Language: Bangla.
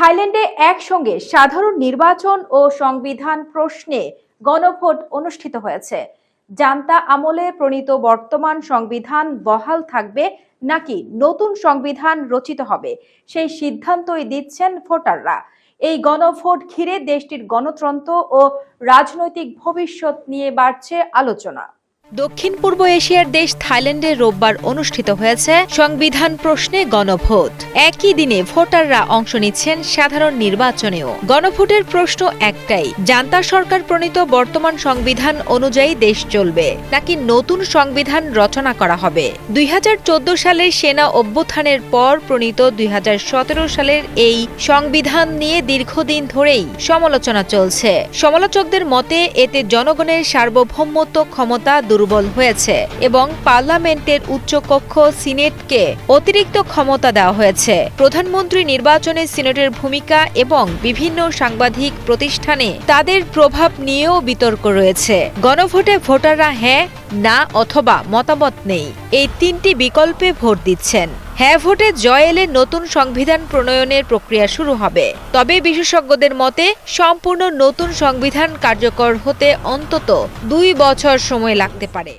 থাইল্যান্ডে একসঙ্গে সাধারণ নির্বাচন ও সংবিধান প্রশ্নে গণভোট অনুষ্ঠিত হয়েছে। জান্তা আমলে প্রণীত বর্তমান সংবিধান বহাল থাকবে নাকি নতুন সংবিধান রচিত হবে, সেই সিদ্ধান্তই দিচ্ছেন ভোটাররা। এই গণভোট ঘিরে দেশটির গণতন্ত্র ও রাজনৈতিক ভবিষ্যৎ নিয়ে বাড়ছে আলোচনা। দক্ষিণ পূর্ব এশিয়ার দেশ থাইল্যান্ডে রোববার অনুষ্ঠিত হয়েছে সংবিধান প্রশ্নে গণভোট। একই দিনে ভোটাররা অংশ নিচ্ছেন সাধারণ নির্বাচনেও। গণভোটের প্রশ্ন একটাই, জান্তা সরকার প্রণীত বর্তমান সংবিধান অনুযায়ী দেশ চলবে নাকি নতুন সংবিধান রচনা করা হবে। 2014 সালের সেনা অভ্যুত্থানের পর প্রণীত 2017 সালের এই সংবিধান নিয়ে দীর্ঘদিন ধরেই সমালোচনা চলছে। সমালোচকদের মতে এতে জনগণের সার্বভৌমত্ব ক্ষমতা দুর্বল হয়েছে এবং পার্লামেন্টের উচ্চকক্ষ সিনেটকে অতিরিক্ত ক্ষমতা দেওয়া হয়েছে। প্রধানমন্ত্রী নির্বাচনে সিনেটের ভূমিকা এবং বিভিন্ন সাংবিধানিক প্রতিষ্ঠানে তাদের প্রভাব নিয়েও বিতর্ক রয়েছে। গণভোটে ভোটাররা হ্যাঁ, না অথবা মতামত নেই এই তিনটি বিকল্পে ভোট দিচ্ছেন। হ্যাঁ ভোটে জয় এলে নতুন সংবিধান প্রণয়নের প্রক্রিয়া শুরু হবে। তবে বিশেষজ্ঞদের মতে সম্পূর্ণ নতুন সংবিধান কার্যকর হতে অন্তত 2 বছর সময় লাগতে পারে।